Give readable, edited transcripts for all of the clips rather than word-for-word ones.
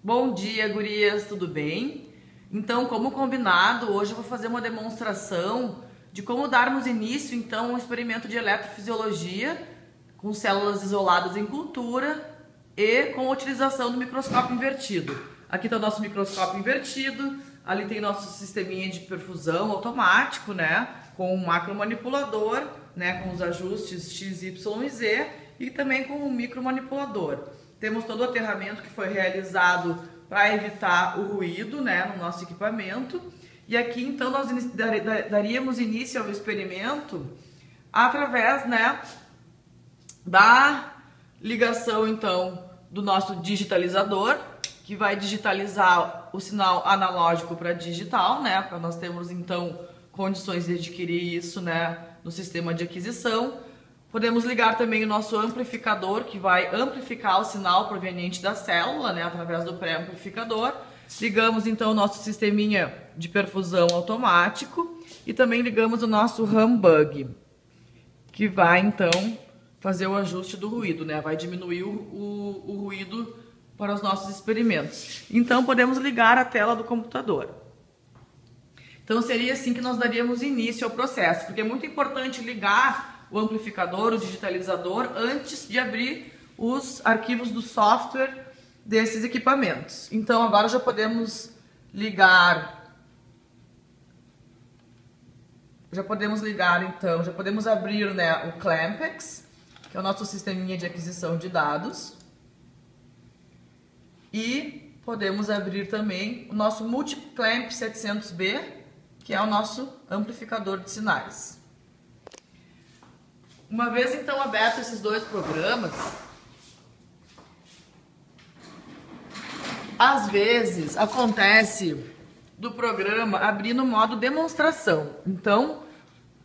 Bom dia, gurias, tudo bem? Então, como combinado, hoje eu vou fazer uma demonstração de como darmos início, então, a um experimento de eletrofisiologia com células isoladas em cultura e com a utilização do microscópio invertido. Aqui está o nosso microscópio invertido, ali tem nosso sisteminha de perfusão automático, né? Com um macromanipulador, né? Com os ajustes X, Y e Z e também com um micromanipulador. Temos todo o aterramento que foi realizado para evitar o ruído, né, no nosso equipamento. E aqui, então, nós daríamos início ao experimento através, né, da ligação, então, do nosso digitalizador, que vai digitalizar o sinal analógico para digital, né, para nós termos, então, condições de adquirir isso, né, no sistema de aquisição. Podemos ligar também o nosso amplificador, que vai amplificar o sinal proveniente da célula, né, através do pré-amplificador. Ligamos então o nosso sisteminha de perfusão automático e também ligamos o nosso humbug, que vai então fazer o ajuste do ruído, né, vai diminuir o ruído para os nossos experimentos. Então podemos ligar a tela do computador. Então seria assim que nós daríamos início ao processo, porque é muito importante ligar o amplificador, o digitalizador, antes de abrir os arquivos do software desses equipamentos. Então agora já podemos ligar, já podemos abrir, né, o Clampex, que é o nosso sisteminha de aquisição de dados, e podemos abrir também o nosso Multiclamp 700B, que é o nosso amplificador de sinais. Uma vez então aberto esses dois programas, às vezes acontece do programa abrir no modo demonstração. Então,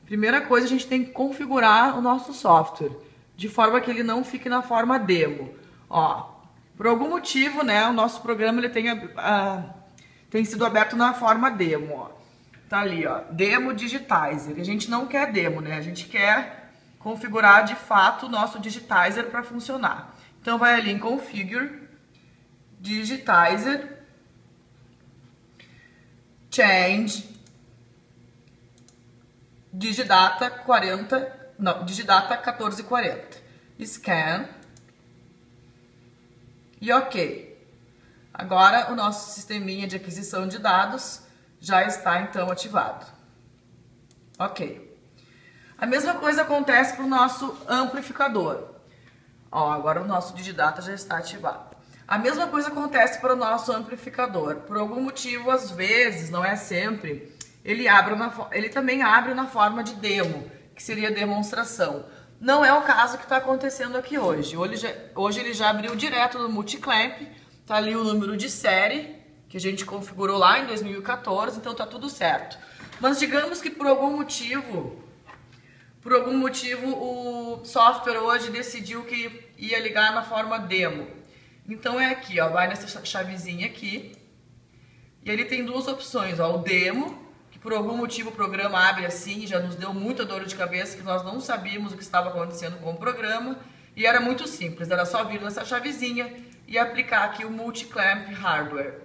primeira coisa, a gente tem que configurar o nosso software de forma que ele não fique na forma demo. Ó, por algum motivo, né, o nosso programa ele tem sido aberto na forma demo. Ó. Tá ali, ó, demo digitizer. A gente não quer demo, né? A gente quer configurar de fato o nosso digitizer para funcionar. Então vai ali em Configure, Digitizer, Change, Digidata 1440, Scan e OK. Agora o nosso sisteminha de aquisição de dados já está então ativado. OK. A mesma coisa acontece para o nosso amplificador. Ó, agora o nosso Digidata já está ativado. A mesma coisa acontece para o nosso amplificador. Por algum motivo, às vezes, não é sempre, ele também abre na forma de demo, que seria demonstração. Não é o caso que está acontecendo aqui hoje. Hoje ele já abriu direto no Multiclamp, está ali o número de série, que a gente configurou lá em 2014, então está tudo certo. Mas digamos que por algum motivo o software hoje decidiu que ia ligar na forma demo. Então é aqui, ó, vai nessa chavezinha aqui. E ele tem duas opções, ó, o demo, que por algum motivo o programa abre assim, já nos deu muita dor de cabeça, que nós não sabíamos o que estava acontecendo com o programa. E era muito simples, era só vir nessa chavezinha e aplicar aqui o Multiclamp Hardware.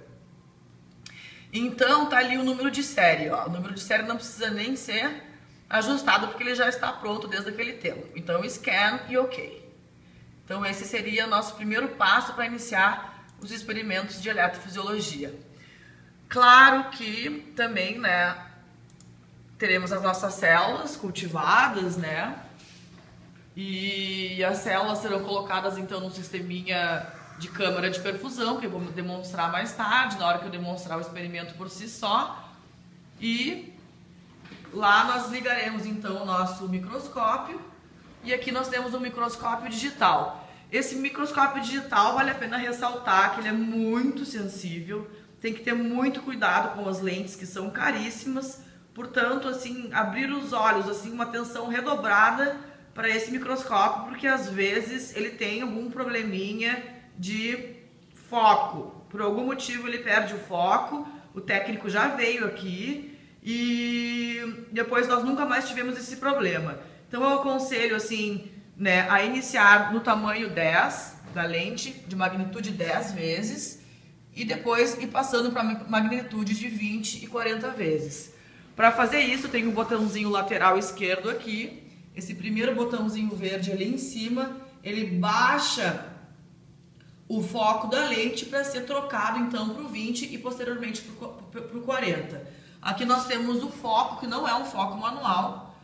Então tá ali o número de série, ó. O número de série não precisa nem ser ajustado porque ele já está pronto desde aquele tempo. Então Scan e OK. Então esse seria o nosso primeiro passo para iniciar os experimentos de eletrofisiologia. Claro que também, né, teremos as nossas células cultivadas, né? E as células serão colocadas então no sisteminha de câmara de perfusão, que eu vou demonstrar mais tarde, na hora que eu demonstrar o experimento por si só. E lá nós ligaremos então o nosso microscópio e aqui nós temos um microscópio digital. Esse microscópio digital vale a pena ressaltar que ele é muito sensível, tem que ter muito cuidado com as lentes que são caríssimas, portanto, assim, abrir os olhos, assim, uma atenção redobrada para esse microscópio, porque às vezes ele tem algum probleminha de foco. Por algum motivo ele perde o foco, o técnico já veio aqui e depois nós nunca mais tivemos esse problema. Então eu aconselho assim, né, a iniciar no tamanho 10 da lente, de magnitude 10 vezes, e depois ir passando para magnitude de 20 e 40 vezes. Para fazer isso, tem um botãozinho lateral esquerdo aqui, esse primeiro botãozinho verde ali em cima, ele baixa o foco da lente para ser trocado então para o 20 e posteriormente para o 40. Aqui nós temos o foco, que não é um foco manual,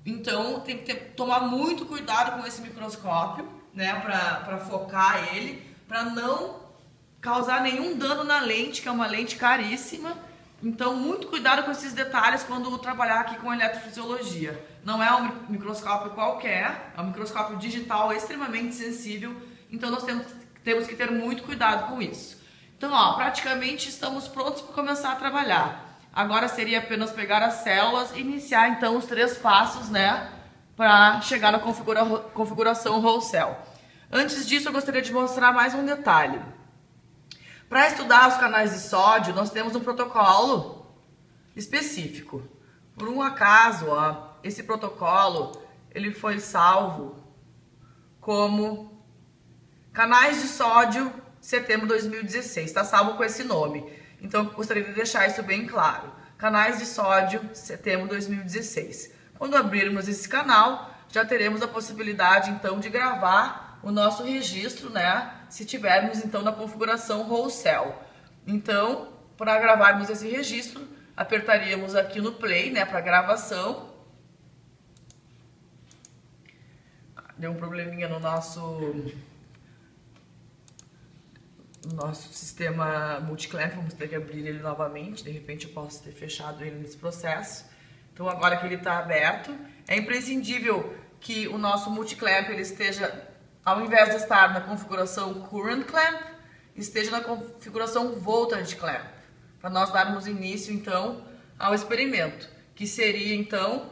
então tem que tomar muito cuidado com esse microscópio, né, para focar ele, para não causar nenhum dano na lente, que é uma lente caríssima. Então, muito cuidado com esses detalhes quando trabalhar aqui com eletrofisiologia. Não é um microscópio qualquer, é um microscópio digital extremamente sensível, então nós temos que ter muito cuidado com isso. Então, ó, praticamente estamos prontos para começar a trabalhar. Agora seria apenas pegar as células e iniciar então os 3 passos, né, para chegar na configuração whole cell. Antes disso, eu gostaria de mostrar mais um detalhe. Para estudar os canais de sódio, nós temos um protocolo específico. Por um acaso, ó, esse protocolo ele foi salvo como canais de sódio setembro de 2016. Está salvo com esse nome. Então, eu gostaria de deixar isso bem claro. Canais de sódio setembro de 2016. Quando abrirmos esse canal, já teremos a possibilidade, então, de gravar o nosso registro, né? Se tivermos, então, na configuração whole cell. Então, para gravarmos esse registro, apertaríamos aqui no play, né? Para gravação. Deu um probleminha no nosso sistema multiclamp, vamos ter que abrir ele novamente, de repente eu posso ter fechado ele nesse processo. Então agora que ele está aberto, é imprescindível que o nosso multiclamp ele esteja, ao invés de estar na configuração current clamp, esteja na configuração voltage clamp, para nós darmos início então ao experimento, que seria então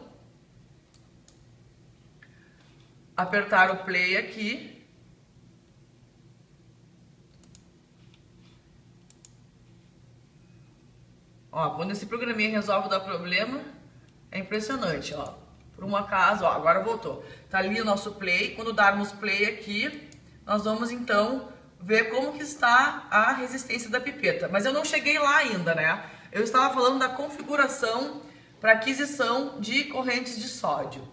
apertar o play aqui. Ó, quando esse programinha resolve dar problema, é impressionante, ó. Por um acaso, ó, agora voltou. Tá ali o nosso play. Quando darmos play aqui, nós vamos então ver como que está a resistência da pipeta. Mas eu não cheguei lá ainda, né? Eu estava falando da configuração para aquisição de correntes de sódio.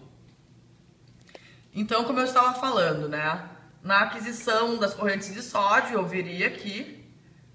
Então, como eu estava falando, né? Na aquisição das correntes de sódio, eu viria aqui,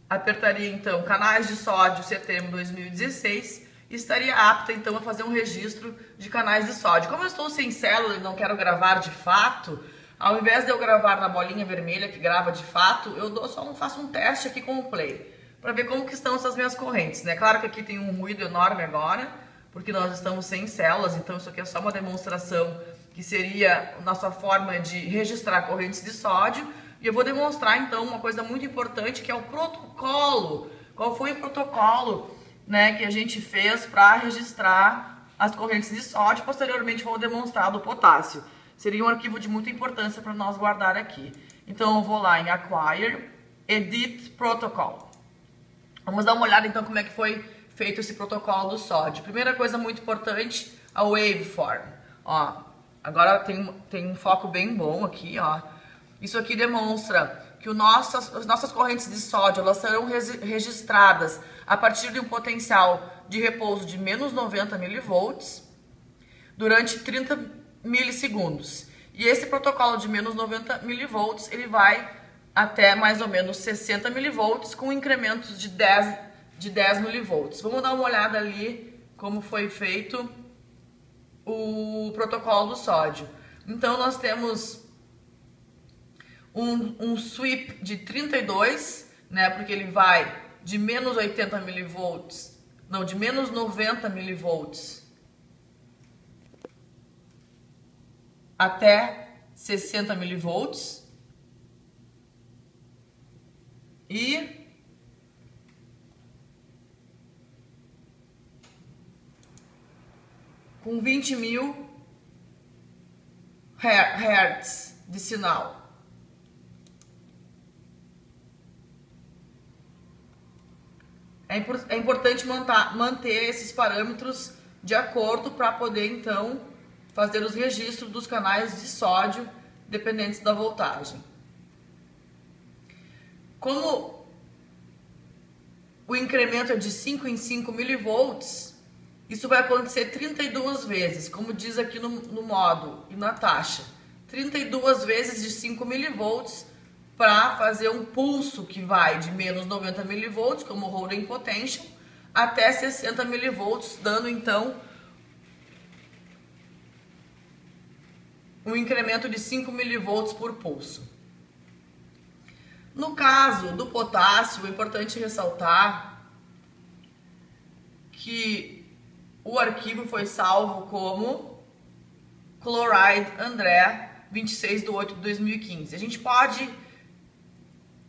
apertaria então canais de sódio setembro de 2016 e estaria apta então a fazer um registro de canais de sódio. Como eu estou sem célula e não quero gravar de fato, ao invés de eu gravar na bolinha vermelha que grava de fato, eu faço um teste aqui com o play para ver como que estão essas minhas correntes, né? Claro que aqui tem um ruído enorme agora, porque nós estamos sem células, então isso aqui é só uma demonstração que seria a nossa forma de registrar correntes de sódio. E eu vou demonstrar, então, uma coisa muito importante, que é o protocolo. Qual foi o protocolo, né, que a gente fez para registrar as correntes de sódio. Posteriormente, vou demonstrar do potássio. Seria um arquivo de muita importância para nós guardar aqui. Então, eu vou lá em Acquire, Edit Protocol. Vamos dar uma olhada, então, como é que foi feito esse protocolo do sódio. Primeira coisa muito importante, a waveform. Ó, agora tem um foco bem bom aqui, ó. Isso aqui demonstra que as nossas correntes de sódio elas serão registradas a partir de um potencial de repouso de menos 90 mV durante 30 milissegundos. E esse protocolo de menos 90 mV ele vai até mais ou menos 60 mV com incrementos de 10 mV. Vamos dar uma olhada ali como foi feito o protocolo do sódio. Então nós temos um sweep de 32, né, porque ele vai de menos 80 mV, não, de menos 90 mV até 60 mV e com 20.000 Hz de sinal. É importante manter esses parâmetros de acordo para poder, então, fazer os registros dos canais de sódio dependentes da voltagem. Como o incremento é de 5 em 5 milivolts, isso vai acontecer 32 vezes, como diz aqui no modo e na taxa. 32 vezes de 5 milivolts para fazer um pulso que vai de menos 90 milivolts, como holding potential, até 60 milivolts, dando então um incremento de 5 milivolts por pulso. No caso do potássio, é importante ressaltar que o arquivo foi salvo como Chloride André 26/8/2015. A gente pode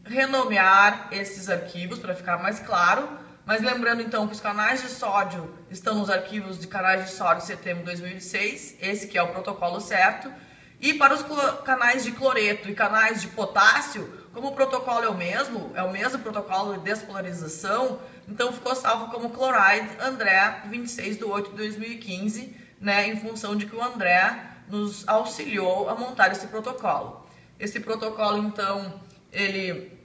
renomear esses arquivos para ficar mais claro, mas lembrando então que os canais de sódio estão nos arquivos de canais de sódio de setembro de 2006, esse que é o protocolo certo, e para os canais de cloreto e canais de potássio, como o protocolo é o mesmo protocolo de despolarização, então ficou salvo como Chloride André 26/8/2015, né, em função de que o André nos auxiliou a montar esse protocolo. Esse protocolo, então, ele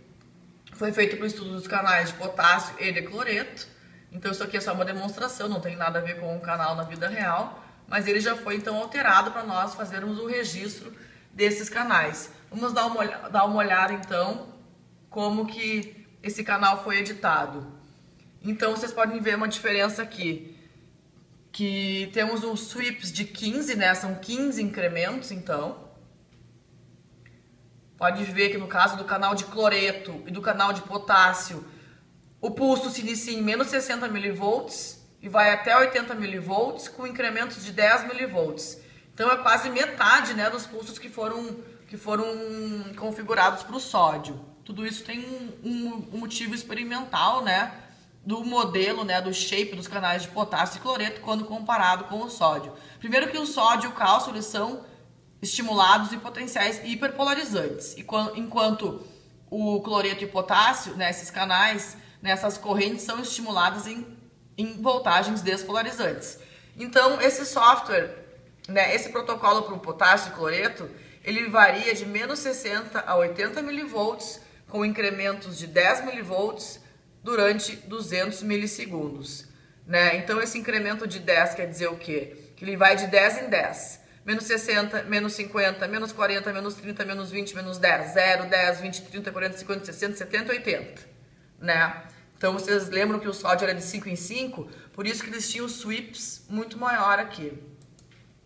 foi feito para o estudo dos canais de potássio e de cloreto. Então isso aqui é só uma demonstração, não tem nada a ver com o canal na vida real, mas ele já foi então alterado para nós fazermos o registro desses canais. Vamos dar uma olhada então como que esse canal foi editado. Então vocês podem ver uma diferença aqui, que temos os sweeps de 15, né? São 15 incrementos, então. Pode ver que no caso do canal de cloreto e do canal de potássio, o pulso se inicia em menos 60 milivolts e vai até 80 milivolts com incrementos de 10 milivolts. Então é quase metade, né, dos pulsos que foram configurados para o sódio. Tudo isso tem um motivo experimental, né, do modelo, né, do shape dos canais de potássio e cloreto quando comparado com o sódio. Primeiro que o sódio e o cálcio eles são estimulados em potenciais hiperpolarizantes, enquanto o cloreto e o potássio, né, esses canais, essas correntes são estimuladas em voltagens despolarizantes. Então esse software, né, esse protocolo para o potássio e cloreto, ele varia de menos 60 a 80 milivolts com incrementos de 10 milivolts durante 200 milissegundos, né? Então esse incremento de 10 quer dizer o quê? Que ele vai de 10 em 10. Menos 60, menos 50, menos 40, menos 30, menos 20, menos 10, 0, 10, 20, 30, 40, 50, 60, 70, 80, né? Então vocês lembram que o sódio era de 5 em 5, por isso que eles tinham sweeps muito maior aqui,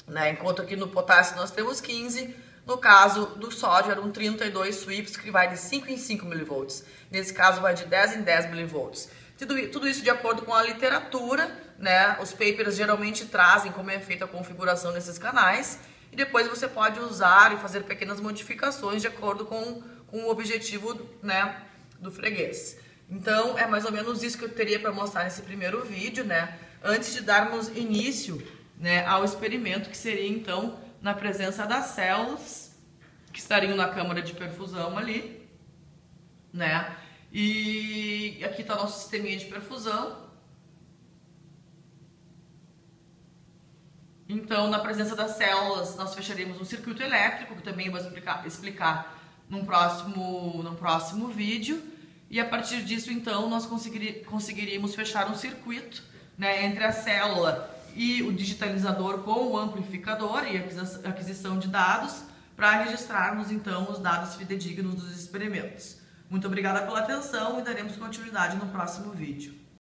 né? Enquanto aqui no potássio nós temos 15, no caso do sódio eram 32 sweeps que vai de 5 em 5 milivolts. Nesse caso vai de 10 em 10 milivolts. Tudo isso de acordo com a literatura, né? Os papers geralmente trazem como é feita a configuração desses canais e depois você pode usar e fazer pequenas modificações de acordo com o objetivo, né, do freguês. Então é mais ou menos isso que eu teria para mostrar nesse primeiro vídeo, né? Antes de darmos início, né, ao experimento que seria então na presença das células que estariam na câmara de perfusão ali, né? E aqui está nosso sisteminha de perfusão. Então, na presença das células, nós fecharíamos um circuito elétrico, que também eu vou explicar num próximo vídeo. E a partir disso, então, nós conseguiríamos fechar um circuito, né, entre a célula e o digitalizador com o amplificador e a aquisição de dados para registrarmos, então, os dados fidedignos dos experimentos. Muito obrigada pela atenção e daremos continuidade no próximo vídeo.